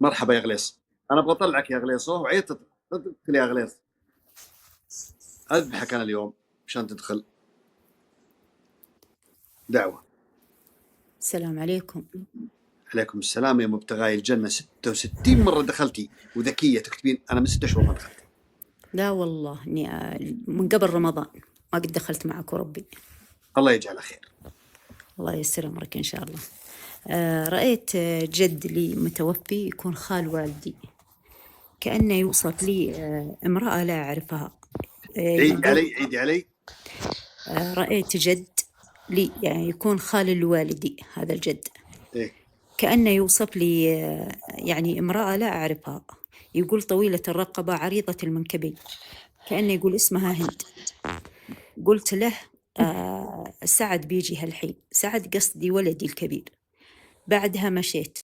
مرحبا يا غليص، انا ابغى اطلعك يا غليص وعيت تدخل يا غليص. اذبحك انا اليوم عشان تدخل. دعوه. السلام عليكم. عليكم السلام يا مبتغاي الجنه. 66 مره دخلتي وذكيه تكتبين. انا من 6 شهور ما دخلت. لا والله اني من قبل رمضان ما قد دخلت معك وربي. الله يجعله خير. الله ييسر امرك ان شاء الله. رأيت جد لي متوفي يكون خال والدي، كأنه يوصف لي امرأة لا أعرفها. عيدي علي. رأيت جد لي يعني يكون خال الوالدي، هذا الجد إيه؟ كأنه يوصف لي يعني امرأة لا أعرفها، يقول طويلة الرقبة عريضة المنكبين، كأنه يقول اسمها هند. قلت له سعد بيجي هالحين، سعد قصدي ولدي الكبير. بعدها مشيت،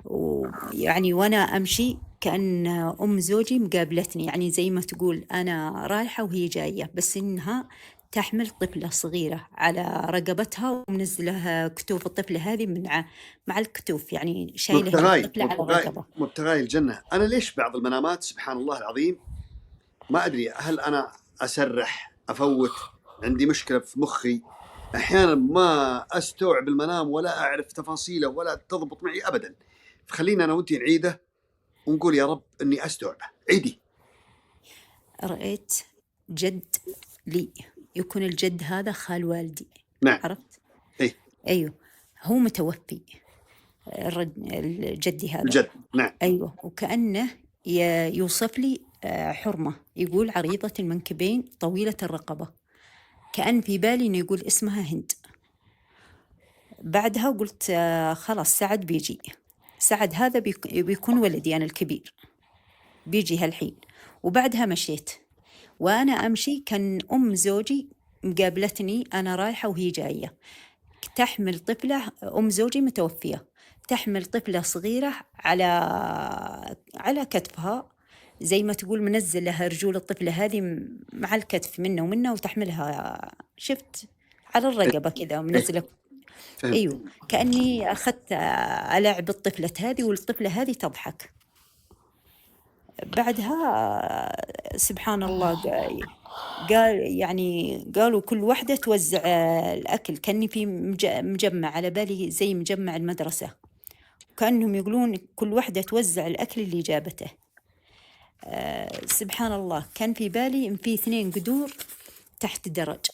ويعني وأنا أمشي كأن أم زوجي مقابلتني، يعني زي ما تقول أنا رايحة وهي جاية، بس إنها تحمل طفلة صغيرة على رقبتها ومنزلها كتوف الطفلة هذه مع الكتوف، يعني شايلة الطفلة على الرقبة. مبتغاي الجنه، انا ليش بعض المنامات سبحان الله العظيم ما ادري، هل انا اسرح افوت، عندي مشكله في مخي، احيانا ما استوعب المنام ولا اعرف تفاصيله ولا تضبط معي ابدا. فخلينا انا وانتي نعيده ونقول يا رب اني استوعبه. عيدي. رأيت جد لي، يكون الجد هذا خال والدي. نعم. عرفت؟ ايه. أيوه، هو متوفي الجدي هذا. الجد. نعم. أيوه، وكأنه يوصف لي حرمة، يقول عريضة المنكبين طويلة الرقبة، كأن في بالي إنه يقول اسمها هند. بعدها قلت خلاص سعد بيجي، سعد هذا بيكون ولدي أنا الكبير، بيجي هالحين. وبعدها مشيت، وأنا أمشي كان أم زوجي مقابلتني، أنا رايحة وهي جاية، تحمل طفلة، أم زوجي متوفية، تحمل طفلة صغيرة على كتفها، زي ما تقول منزل لها رجول الطفلة هذه مع الكتف منه ومنه، وتحملها شفت على الرقبة كذا منزلة. فهمت. أيوه، كأني أخذت ألعب الطفلة هذه والطفلة هذه تضحك. بعدها سبحان الله قال يعني قالوا كل واحدة توزع الأكل، كأني في مجمع، على بالي زي مجمع المدرسة، كأنهم يقولون كل واحدة توزع الأكل اللي جابته. سبحان الله، كان في بالي إن في 2 قدور تحت درج.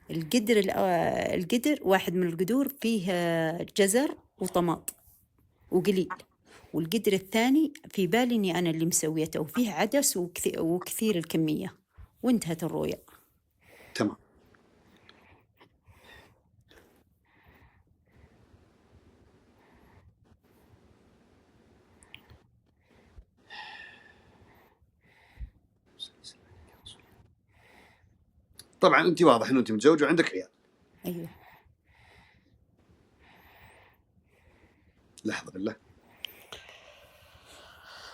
القدر واحد من القدور فيه جزر وطماط وقليل، والقدر الثاني في بالي إني أنا اللي مسويته، وفيه عدس وكثير الكمية. وانتهت الرؤيا. تمام. طبعا انت واضح انه انت متزوجه وعندك عيال. أيوه. لحظه بالله.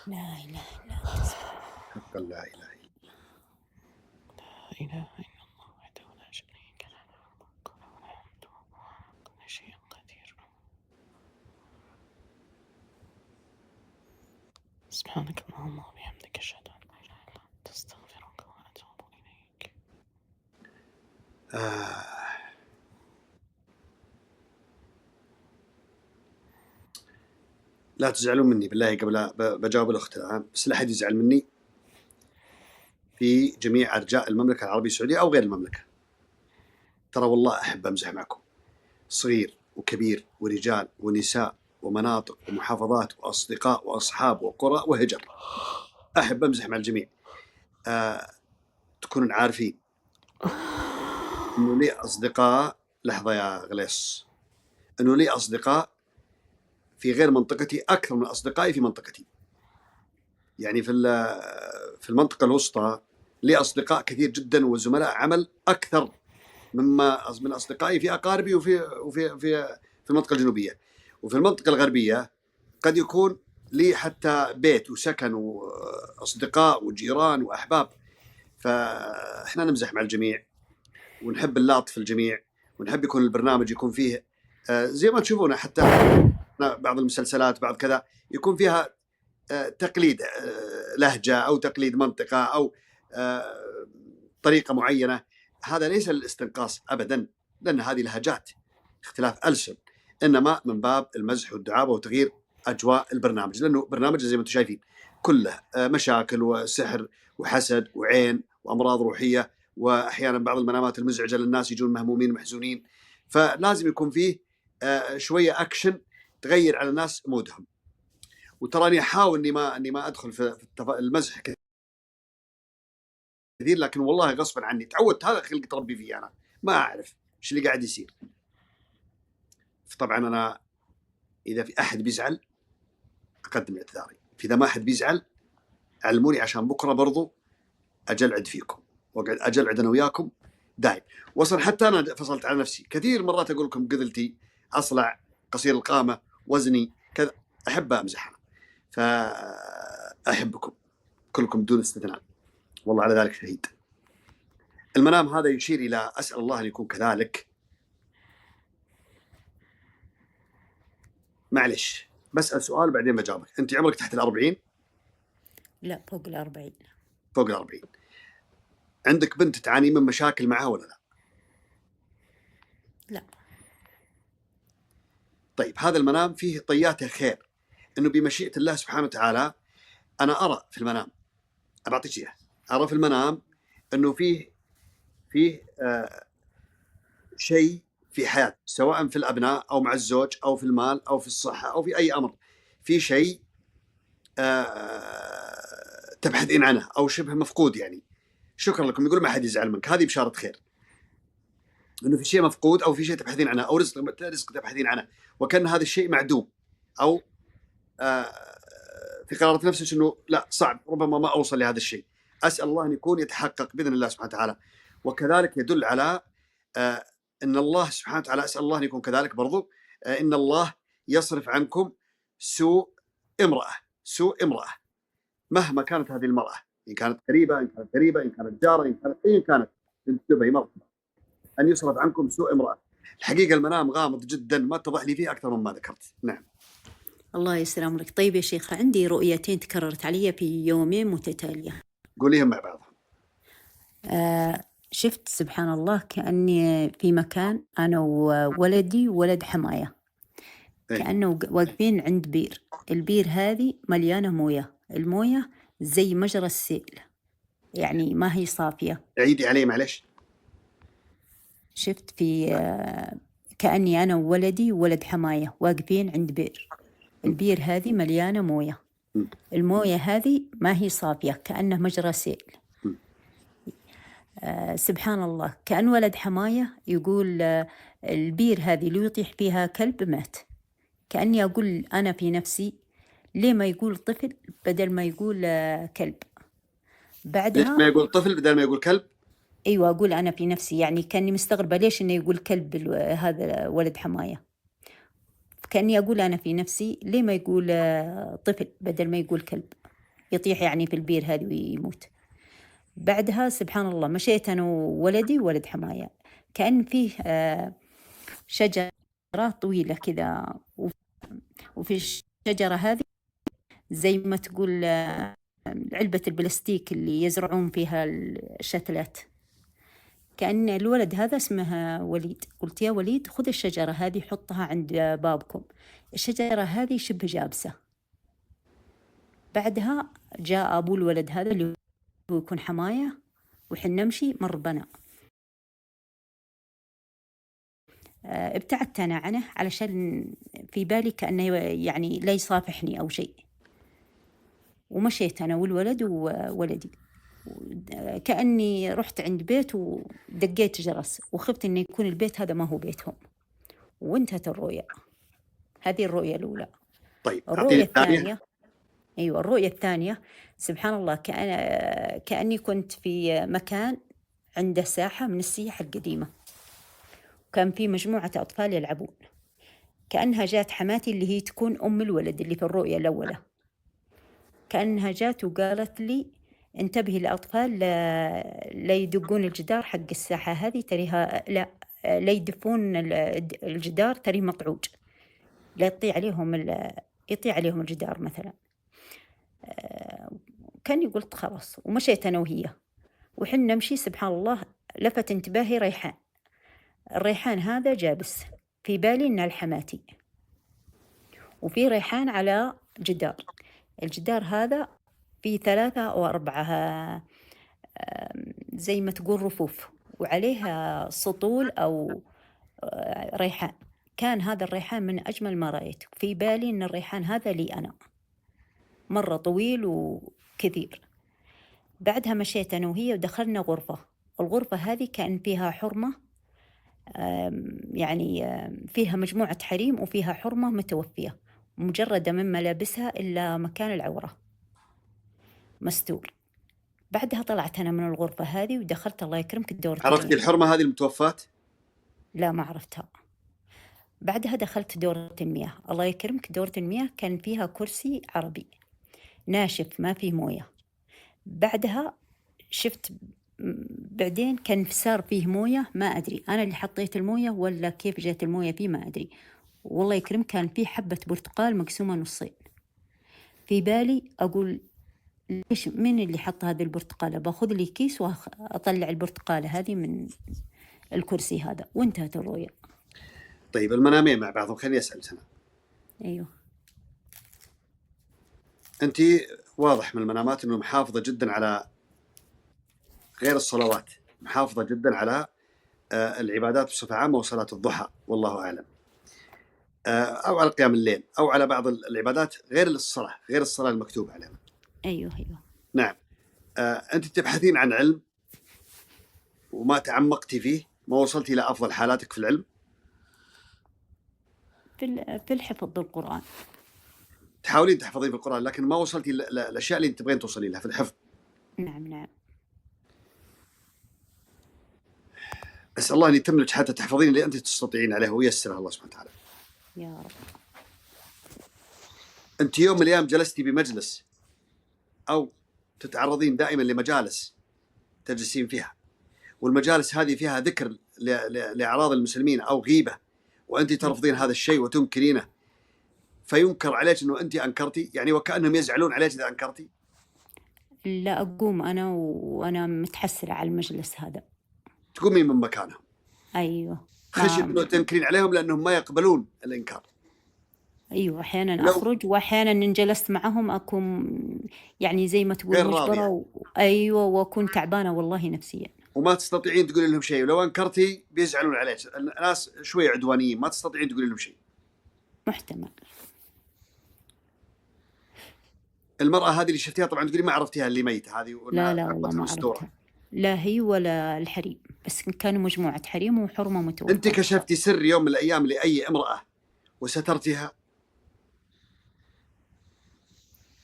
لا إله إلا أنت. حقا لا اله الا الله. لا إله إلا الله وحده لا شريك له، له الملك وله الحمد وهو على كل شيء قدير. سبحانك اللهم وبحمدك أشهد أن لا إله إلا أنت أستغفرك وأتوب إليك. لا تزعلون مني بالله قبل بجاوب الأخت الآن، بس لا أحد يزعل مني في جميع أرجاء المملكة العربية السعودية أو غير المملكة. ترى والله أحب أمزح معكم، صغير وكبير ورجال ونساء ومناطق ومحافظات وأصدقاء وأصحاب وقرى وهجر. أحب أمزح مع الجميع. تكونون عارفين إنه لي أصدقاء. لحظة يا غليص. إنه لي أصدقاء في غير منطقتي أكثر من أصدقائي في منطقتي. يعني في المنطقة الوسطى لي أصدقاء كثير جدا وزملاء عمل أكثر من أصدقائي في أقاربي وفي المنطقة الجنوبية. وفي المنطقة الغربية قد يكون لي حتى بيت وسكن وأصدقاء وجيران وأحباب. فإحنا نمزح مع الجميع ونحب اللطف في الجميع، ونحب يكون البرنامج يكون فيه زي ما تشوفون حتى بعض المسلسلات بعض كذا يكون فيها تقليد لهجة أو تقليد منطقة أو طريقة معينة. هذا ليس للاستنقاص أبدا، لأن هذه لهجات اختلاف ألسن، إنما من باب المزح والدعابة وتغيير أجواء البرنامج، لأنه برنامج زي ما أنتم شايفين كله مشاكل وسحر وحسد وعين وأمراض روحية، وأحيانا بعض المنامات المزعجة للناس يجون مهمومين محزونين، فلازم يكون فيه شوية أكشن تغير على الناس مودهم. وتراني أحاول إني ما أدخل في المزح كثير، لكن والله غصبا عني تعودت، هذا خلقت ربي فيه، أنا ما أعرف إيش اللي قاعد يصير. فطبعا أنا إذا في أحد بيزعل أقدم اعتذاري، إذا ما أحد بيزعل علموني عشان بكرة برضو أجلعد فيكم وأقعد أجلعد أنا وياكم دايم. وصل حتى أنا فصلت على نفسي كثير مرات، أقول لكم قذلتي، أصلع، قصير القامة، وزني كذا، أحب أمزح، فأحبكم كلكم بدون استثناء، والله على ذلك شهيد. المنام هذا يشير إلى، أسأل الله أن يكون كذلك. معلش بسأل سؤال بعدين بجاوبك. أنت عمرك تحت 40؟ لا، فوق 40. فوق 40. عندك بنت تعاني من مشاكل معها ولا لا؟ لا. طيب هذا المنام فيه طياته خير، إنه بمشيئة الله سبحانه وتعالى أنا أرى في المنام، أبعطيك إياه، أرى في المنام إنه فيه شيء في حياة، سواء في الأبناء أو مع الزوج أو في المال أو في الصحة أو في أي أمر، في شيء تبحثين عنه أو شبه مفقود. يعني شكرا لكم، يقول ما حد يزعل منك، هذه بشارة خير، إنه في شيء مفقود أو في شيء تبحثين عنه أو رزق تبحثين عنه، وكان هذا الشيء معدوم، أو في قرارة نفسك إنه لا صعب ربما ما أوصل لهذا الشيء. أسأل الله أن يكون يتحقق بإذن الله سبحانه وتعالى. وكذلك يدل على إن الله سبحانه وتعالى، أسأل الله أن يكون كذلك برضو، إن الله يصرف عنكم سوء امرأة مهما كانت هذه المرأة، إن كانت قريبة، إن كانت غريبة، إن كانت جارة، إن كانت أيا كانت، انتبهي مرتبة، أن يصرف عنكم سوء امرأة. الحقيقة المنام غامض جدا، ما اتضح لي فيه أكثر مما ذكرت. نعم. الله يسلم لك. طيب يا شيخ، عندي رؤيتين تكررت علي في يومين متتالية. قوليهم مع بعض. شفت سبحان الله كأني في مكان أنا وولدي وولد حماية، كأنه واقفين عند بير. البير هذه مليانة موية، الموية زي مجرى السيل، يعني ما هي صافية. عيدي علي معلش. شفت في كأني أنا وولدي وولد حماية واقفين عند بير، البير هذه مليانة موية، الموية هذه ما هي صافية، كأنه مجرى سيل. سبحان الله، كأن ولد حماية يقول البير هذه اللي يطيح فيها كلب مات. كأني أقول أنا في نفسي ليه ما يقول طفل بدل ما يقول كلب؟ بعدها ليش ما يقول طفل بدل ما يقول كلب؟ أيوة، أقول أنا في نفسي، يعني كأني مستغربة ليش إنه يقول كلب هذا ولد حماية. كأني أقول أنا في نفسي ليه ما يقول طفل بدل ما يقول كلب، يطيح يعني في البير هذه ويموت. بعدها سبحان الله مشيت أنا وولدي وولد حماية، كأن فيه شجرة طويلة كذا، وفي الشجرة هذه زي ما تقول علبة البلاستيك اللي يزرعون فيها الشتلات. كأن الولد هذا اسمه وليد، قلت يا وليد خذ الشجرة هذه حطها عند بابكم، الشجرة هذه شبه جابسة. بعدها جاء أبو الولد هذا اللي هو يكون حماية، وحنا نمشي مر بنا. ابتعدت أنا عنه علشان في بالي كأنه يعني لا يصافحني أو شيء، ومشيت أنا والولد وولدي، كأني رحت عند بيت ودقيت جرس، وخفت إنه يكون البيت هذا ما هو بيتهم، وانتهت الرؤية. هذه الرؤية الأولى. طيب الرؤية الثانية، أيوة الرؤية الثانية، سبحان الله كأني كنت في مكان عنده ساحة من السياحة القديمة، وكان في مجموعة أطفال يلعبون، كأنها جات حماتي اللي هي تكون أم الولد اللي في الرؤية الأولى، كأنها جات وقالت لي انتبهي الأطفال لا يدقون الجدار حق الساحة هذه، تريها لا لا يدفون الجدار ترى مقعوج، لا يطيع عليهم الجدار مثلا. كان قلت خلاص، ومشيت أنا وهي، وحنا نمشي سبحان الله لفت انتباهي ريحان. الريحان هذا جابس، في بالي إنه الحماتي، وفي ريحان على جدار. الجدار هذا في 3 أو 4 زي ما تقول رفوف، وعليها سطول أو ريحان. كان هذا الريحان من أجمل ما رأيت، في بالي إن الريحان هذا لي أنا، مرة طويل وكثير. بعدها مشيت أنا وهي ودخلنا غرفة. الغرفة هذه كان فيها حرمة، يعني فيها مجموعة حريم وفيها حرمة متوفية، مجردة من ملابسها إلا مكان العورة مستور. بعدها طلعت أنا من الغرفة هذه ودخلت الله يكرمك الدورة. عرفتي الحرمة هذه المتوفاة؟ لا ما عرفتها. بعدها دخلت دورة المياه. الله يكرمك دورة المياه كان فيها كرسي عربي ناشف ما فيه موية. بعدها شفت بعدين كان صار فيه موية، ما أدري أنا اللي حطيت الموية ولا كيف جات الموية فيه، ما أدري. والله يكرم كان فيه حبة برتقال مقسومة نصين. في بالي أقول ليش، من اللي حط هذه البرتقالة؟ باخذ لي كيس وأطلع البرتقالة هذه من الكرسي هذا، وانتهت الرؤيا. طيب المنامين مع بعضهم، خليني أسأل سنة. أيوه. أنت واضح من المنامات أنه محافظة جدا على غير الصلوات، محافظة جدا على العبادات بصفة عامة وصلاة الضحى والله أعلم، أو على قيام الليل، أو على بعض العبادات غير الصلاة، غير الصلاة المكتوبة علينا. أيوه. نعم. أنت تبحثين عن علم وما تعمقتي فيه، ما وصلتي إلى أفضل حالاتك في العلم. في الحفظ القرآن تحاولين تحفظين في القرآن، لكن ما وصلتي الأشياء اللي أنت تبغين توصلي لها في الحفظ. نعم. أسأل الله أن يتم لك حتى تحفظين اللي أنت تستطيعين عليه ويسرها الله سبحانه وتعالى يا رب. أنت يوم من الأيام جلستي بمجلس أو تتعرضين دائما لمجالس تجلسين فيها، والمجالس هذه فيها ذكر لأعراض المسلمين أو غيبة، وأنت ترفضين هذا الشيء وتنكرينه، فينكر عليك أنه أنت أنكرتي، يعني وكأنهم يزعلون عليك إذا أنكرتي؟ لا، أقوم أنا وأنا متحسرة على المجلس هذا. تقومين من مكانهم؟ أيوه. خشية أنه تنكرين عليهم لأنهم ما يقبلون الإنكار. أيوه، أحيانا أخرج وأحيانا إن جلست معهم أكون يعني زي ما تقول مجبرة أيوه، وأكون تعبانة والله نفسيا، وما تستطيعين تقولين لهم شيء، ولو أنكرتي بيزعلون عليك. الناس شوي عدوانيين، ما تستطيعين تقولين لهم شيء. محتمل. المرأة هذه اللي شفتيها طبعا تقولي ما عرفتيها اللي ميتة هذه؟ لا والله ما عرفتها، لا هي ولا الحريم، بس كانوا مجموعة حريم وحرمة متوفى. أنت كشفتي سر يوم من الأيام لأي امرأة وسترتها؟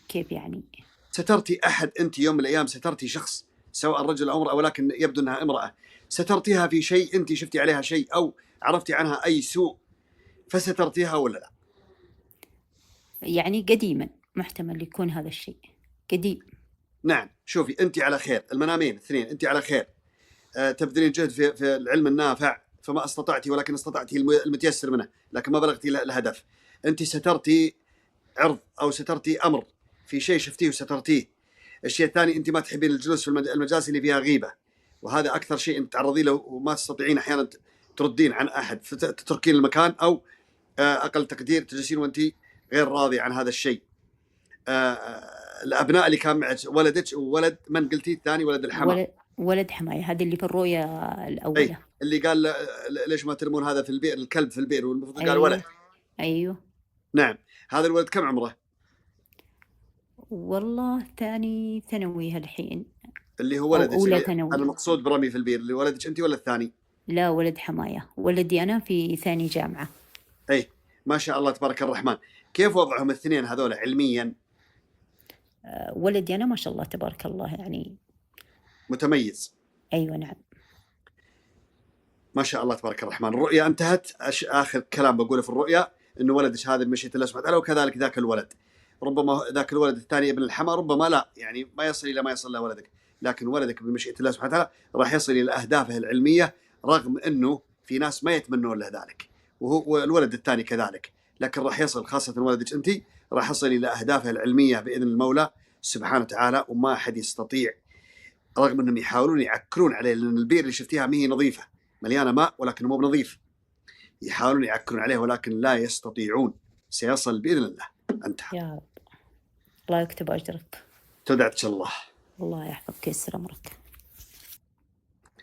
كيف يعني؟ سترتي أحد؟ أنت يوم من الأيام سترتي شخص، سواء رجل أو امرأة، ولكن يبدو أنها امرأة، سترتيها في شيء أنت شفتي عليها شيء أو عرفتي عنها أي سوء فسترتيها ولا لا؟ يعني قديما محتمل يكون هذا الشيء قديم. نعم. شوفي أنت على خير، المنامين اثنين، أنت على خير، تبذلين جهد في العلم النافع فما استطعتي، ولكن استطعتي المتيسر منه، لكن ما بلغتي الهدف. أنت سترتي عرض أو سترتي أمر في شيء شفتيه وسترتيه. الشيء الثاني، أنت ما تحبين الجلوس في المجالس اللي فيها غيبة، وهذا أكثر شيء أنت تعرضي له وما تستطيعين أحيانا تردين عن أحد، فتتركين المكان أو أقل تقدير تجلسين وأنت غير راضي عن هذا الشيء. الأبناء اللي كان معك، ولدك وولد من قلتي الثاني؟ ولد الحمى. ولد حماية، هذا اللي في الرؤيا الأولى. أي اللي قال ليش ما ترمون هذا في البئر، الكلب في البئر، والمفروض قال ولد. أيوه. نعم. هذا الولد كم عمره؟ والله ثاني ثانوي الحين. اللي هو ولدك؟ أولى ثانوي. المقصود برمي في البئر اللي ولدك أنت ولا الثاني؟ لا، ولد حماية، ولدي أنا في ثاني جامعة. أي ما شاء الله تبارك الرحمن. كيف وضعهم الاثنين هذول علميا؟ ولدي أنا ما شاء الله تبارك الله يعني متميز. أيوة نعم ما شاء الله تبارك الرحمن. الرؤيا انتهت. آخر كلام بقوله في الرؤيا إنه ولدك هذا بمشيئة الله سبحانه وتعالى، وكذلك ذاك الولد، ربما ذاك الولد الثاني ابن الحمى ربما لا، يعني ما يصل إلى ما يصل له ولدك، لكن ولدك بمشيئة الله سبحانه وتعالى راح يصل إلى أهدافه العلمية، رغم أنه في ناس ما يتمنون له ذلك، والولد الثاني كذلك، لكن راح يصل، خاصة ولدك أنت راح يصل إلى أهدافه العلمية بإذن المولى سبحانه وتعالى. وما أحد يستطيع، رغم أنهم يحاولون يعكرون عليه، لأن البئر اللي شفتيها ما هي نظيفة، مليانة ماء ولكن مو بنظيف، يحاولون يعكرون عليه ولكن لا يستطيعون. سيصل بإذن الله. انتهى. يا رب، الله يكتب أجرك. تدعك الله. الله يحفظك، يسر أمرك.